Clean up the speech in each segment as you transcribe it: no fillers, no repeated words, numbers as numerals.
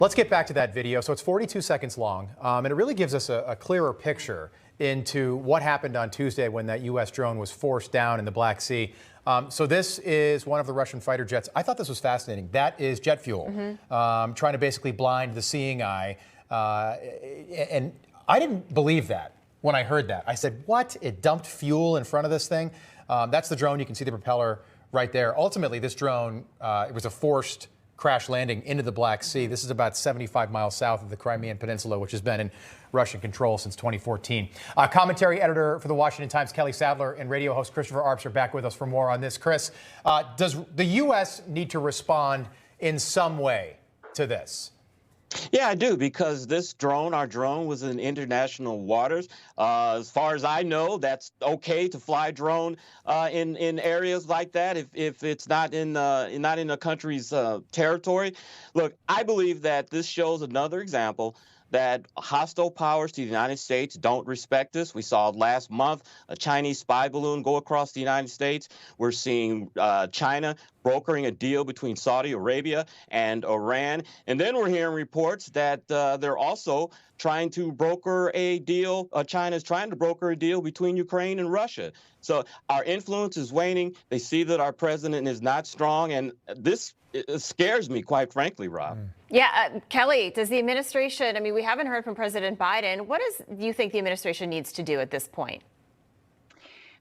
Let's get back to that video. So it's 42 seconds long, and it really gives us a clearer picture into what happened on Tuesday when that U.S. drone was forced down in the Black Sea. So this is one of the Russian fighter jets. I thought this was fascinating. That is jet fuel, trying to basically blind the seeing eye. And I didn't believe that when I heard that. I said, what? It dumped fuel in front of this thing? That's the drone. You can see the propeller right there. Ultimately, this drone, it was a forced crash landing into the Black Sea. This is about 75 miles south of the Crimean Peninsula, which has been in Russian control since 2014. Commentary editor for the Washington Times, Kelly Sadler, and radio host Christopher Arps are back with us for more on this. Chris, does the U.S. need to respond in some way to this? Yeah, I do, because this drone, our drone, was in international waters. As far as I know, that's okay to fly drone in areas like that if it's not in a country's territory. Look, I believe that this shows another example that hostile powers to the United States don't respect us. We saw last month a Chinese spy balloon go across the United States. We're seeing China brokering a deal between Saudi Arabia and Iran. And then we're hearing reports that they're also trying to broker a deal. China's trying to broker a deal between Ukraine and Russia. So our influence is waning. They see that our president is not strong. And this scares me, quite frankly, Rob. Yeah, Kelly, does the administration, I mean, we haven't heard from President Biden. What do you think the administration needs to do at this point?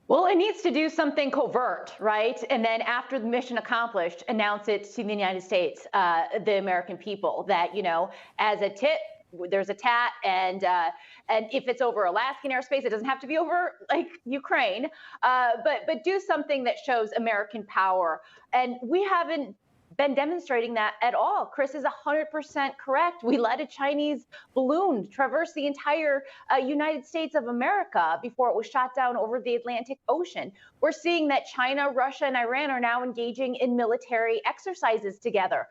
Well, it needs to do something covert, right? And then after the mission accomplished, announce it to the United States, the American people, that, you know, as a tit, there's a tat, and if it's over Alaskan airspace, it doesn't have to be over like Ukraine, but do something that shows American power. And we haven't been demonstrating that at all. Chris is 100% correct. We let a Chinese balloon traverse the entire United States of America before it was shot down over the Atlantic Ocean. We're seeing that China, Russia, and Iran are now engaging in military exercises together.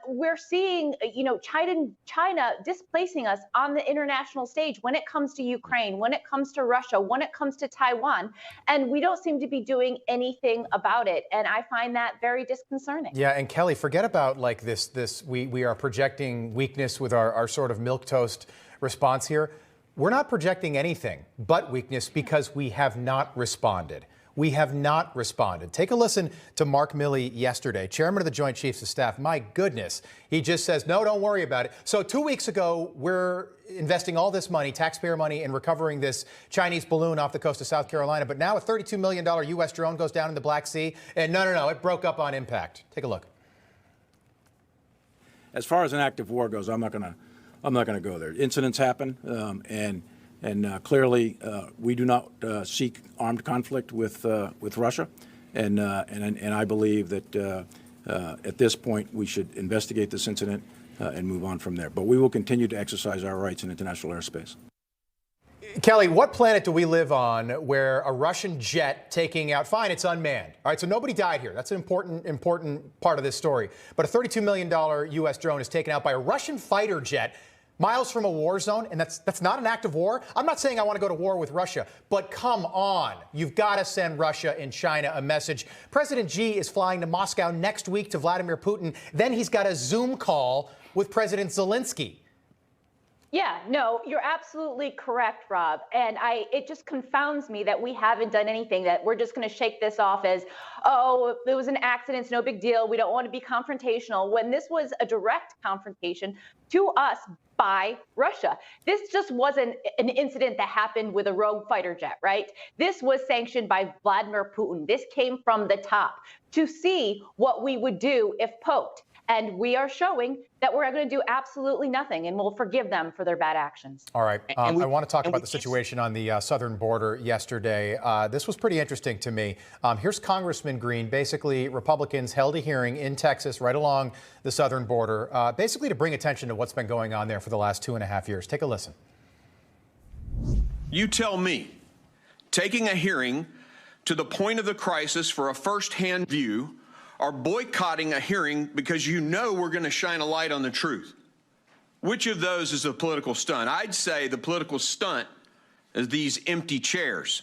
We're seeing, you know, China displacing us on the international stage when it comes to Ukraine, when it comes to Russia, when it comes to Taiwan, and we don't seem to be doing anything about it. And I find that very disconcerting. Yeah, and Kelly, forget about like this. We are projecting weakness with our sort of milquetoast response here. We're not projecting anything but weakness because we have not responded. We have not responded. Take a listen to Mark Milley yesterday, chairman of the Joint Chiefs of Staff. My goodness, he just says, no, don't worry about it. So 2 weeks ago, we're investing all this money, taxpayer money, in recovering this Chinese balloon off the coast of South Carolina. But now a $32 million U.S. drone goes down in the Black Sea. And no, it broke up on impact. Take a look. As far as an active war goes, I'm not going to go there. Incidents happen, and clearly we do not seek armed conflict with Russia, and I believe that at this point we should investigate this incident and move on from there. But we will continue to exercise our rights in international airspace. Kelly, what planet do we live on where a Russian jet taking out, fine, it's unmanned. All right, so nobody died here. That's an important part of this story. But a $32 million U.S. drone is taken out by a Russian fighter jet miles from a war zone, and that's not an act of war. I'm not saying I want to go to war with Russia, but come on. You've got to send Russia and China a message. President Xi is flying to Moscow next week to Vladimir Putin. Then he's got a Zoom call with President Zelensky. Yeah, no, you're absolutely correct, Rob. And it just confounds me that we haven't done anything, that we're just going to shake this off as, oh, it was an accident, it's no big deal. We don't want to be confrontational, when this was a direct confrontation to us by Russia. This just wasn't an incident that happened with a rogue fighter jet, right? This was sanctioned by Vladimir Putin. This came from the top to see what we would do if poked. And we are showing that we're going to do absolutely nothing, and we'll forgive them for their bad actions. All right. I want to talk about the situation on the southern border yesterday. This was pretty interesting to me. Here's Congressman Green. Basically, Republicans held a hearing in Texas right along the southern border, basically to bring attention to what's been going on there for the last 2.5 years. Take a listen. You tell me, taking a hearing to the point of the crisis for a firsthand view, are boycotting a hearing because you know we're going to shine a light on the truth. Which of those is a political stunt? I'd say the political stunt is these empty chairs.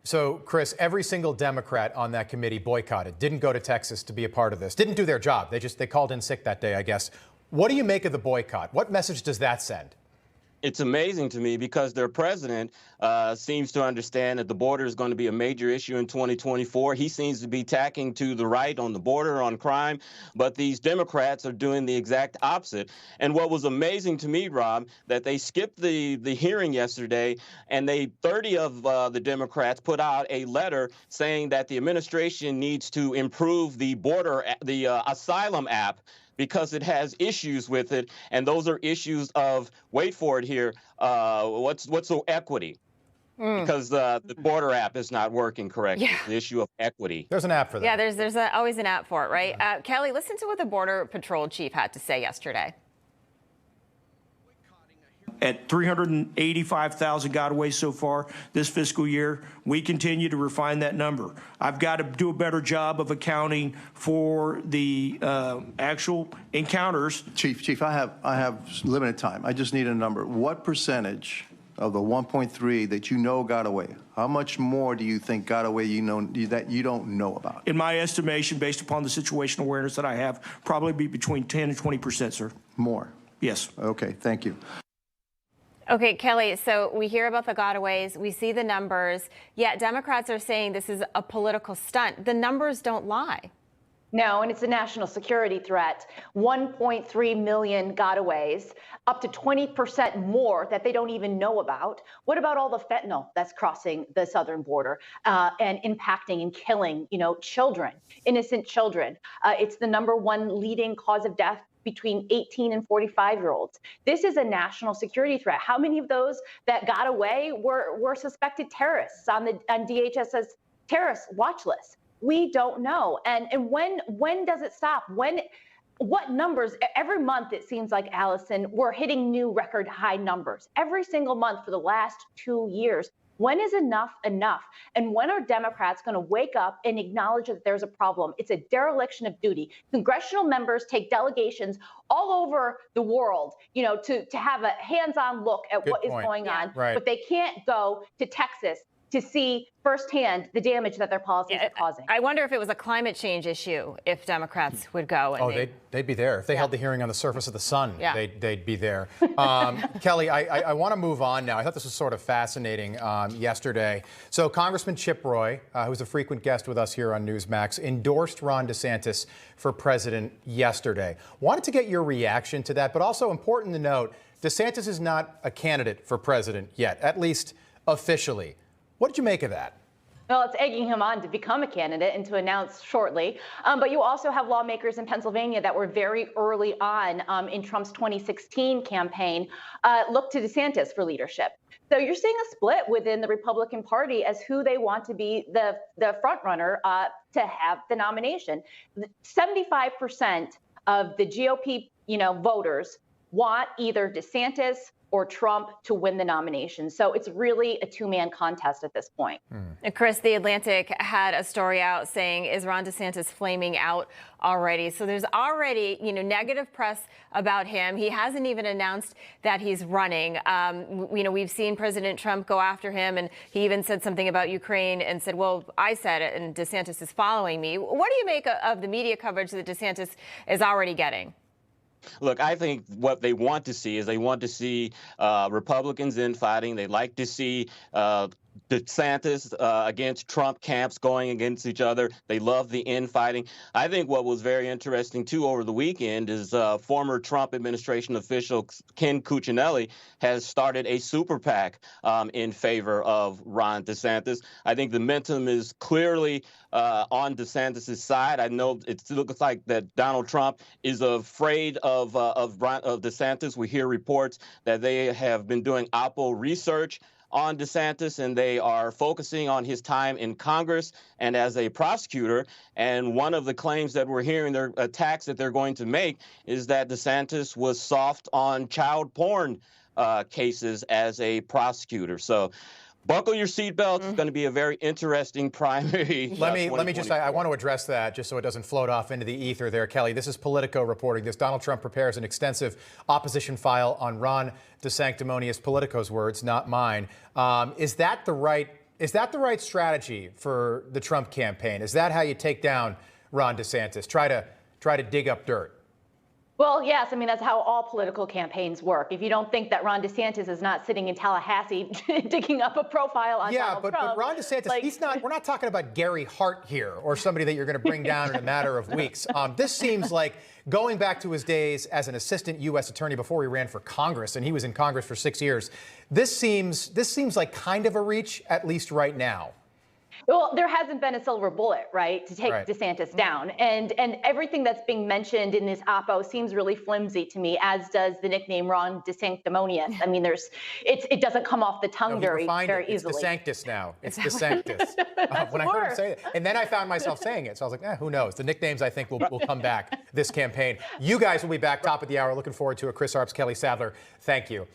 So, Chris, every single Democrat on that committee boycotted, didn't go to Texas to be a part of this, didn't do their job. They called in sick that day, I guess. What do you make of the boycott? What message does that send? It's amazing to me because their president seems to understand that the border is going to be a major issue in 2024. He seems to be tacking to the right on the border, on crime, but these Democrats are doing the exact opposite. And what was amazing to me, Rob, that they skipped the hearing yesterday, and 30 of the Democrats put out a letter saying that the administration needs to improve the asylum app, because it has issues with it, and those are issues of, wait for it here, what's the equity? Because the border app is not working correctly. Yeah. The issue of equity. There's an app for that. Yeah, there's always an app for it, right? Kelly, listen to what the Border Patrol chief had to say yesterday. At 385,000 gotaways so far this fiscal year, we continue to refine that number. I've got to do a better job of accounting for the actual encounters. Chief, I have limited time. I just need a number. What percentage of the 1.3 that you know got away, how much more do you think got away that you don't know about? In my estimation, based upon the situational awareness that I have, probably be between 10 and 20%, sir. More? Yes. Okay, thank you. Okay, Kelly, so we hear about the gotaways, we see the numbers, yet Democrats are saying this is a political stunt. The numbers don't lie. No, and it's a national security threat. 1.3 million gotaways, up to 20% more that they don't even know about. What about all the fentanyl that's crossing the southern border and impacting and killing, children, innocent children? It's the #1 leading cause of death between 18 and 45-year-olds. This is a national security threat. How many of those that got away were suspected terrorists on DHS's terrorist watch list? We don't know. And when does it stop? What numbers? Every month, it seems like, Allison, we're hitting new record high numbers. Every single month for the last 2 years. When is enough enough? And when are Democrats going to wake up and acknowledge that there's a problem? It's a dereliction of duty. Congressional members take delegations all over the world, to have a hands-on look at what is going on. Right. But they can't go to Texas to see firsthand the damage that their policies are causing. I wonder if it was a climate change issue, if Democrats would go. And they'd be there. If they held the hearing on the surface of the sun, Yeah. they'd be there. Kelly, I want to move on now. I thought this was sort of fascinating yesterday. So Congressman Chip Roy, who's a frequent guest with us here on Newsmax, endorsed Ron DeSantis for president yesterday. Wanted to get your reaction to that, but also important to note, DeSantis is not a candidate for president yet, at least officially. What did you make of that? Well, it's egging him on to become a candidate and to announce shortly. But you also have lawmakers in Pennsylvania that were very early on in Trump's 2016 campaign look to DeSantis for leadership. So you're seeing a split within the Republican Party as who they want to be the front runner to have the nomination. 75% of the GOP, voters want either DeSantis or Trump to win the nomination. So it's really a two-man contest at this point. Chris, The Atlantic had a story out saying, is Ron DeSantis flaming out already? So there's already, negative press about him. He hasn't even announced that he's running. We've seen President Trump go after him, and he even said something about Ukraine and said, well, I said it, and DeSantis is following me. What do you make of the media coverage that DeSantis is already getting? Look, I think what they want to see is Republicans infighting. They like to see DeSantis against Trump camps going against each other. They love the infighting. I think what was very interesting, too, over the weekend is former Trump administration official Ken Cuccinelli has started a super PAC in favor of Ron DeSantis. I think the momentum is clearly on DeSantis' side. I know it looks like that Donald Trump is afraid of DeSantis. We hear reports that they have been doing Oppo research on DeSantis, and they are focusing on his time in Congress and as a prosecutor. And one of the claims that we're hearing, their attacks that they're going to make, is that DeSantis was soft on child porn cases as a prosecutor. So buckle your seatbelts. It's going to be a very interesting primary. Let me just, I want to address that just so it doesn't float off into the ether there, Kelly. This is Politico reporting this. Donald Trump prepares an extensive opposition file on Ron DeSanctimonious, Politico's words, not mine. Is that the right Is that the right strategy for the Trump campaign? Is that how you take down Ron DeSantis? Try to dig up dirt? Well, yes. I mean, that's how all political campaigns work. If you don't think that Ron DeSantis is not sitting in Tallahassee digging up a profile on Donald Trump. But Ron DeSantis, he's not. We're not talking about Gary Hart here or somebody that you're going to bring down in a matter of weeks. This seems like going back to his days as an assistant U.S. attorney before he ran for Congress, and he was in Congress for 6 years. This seems like kind of a reach, at least right now. Well, there hasn't been a silver bullet, right, to take DeSantis down. And everything that's being mentioned in this oppo seems really flimsy to me, as does the nickname Ron DeSanctimonious. I mean, it doesn't come off the tongue very easily. It's DeSanctus now. It's DeSanctus. When I heard him say it. And then I found myself saying it. So I was like, who knows? The nicknames, I think, will come back this campaign. You guys will be back top of the hour. Looking forward to it. Chris Arps, Kelly Sadler, thank you.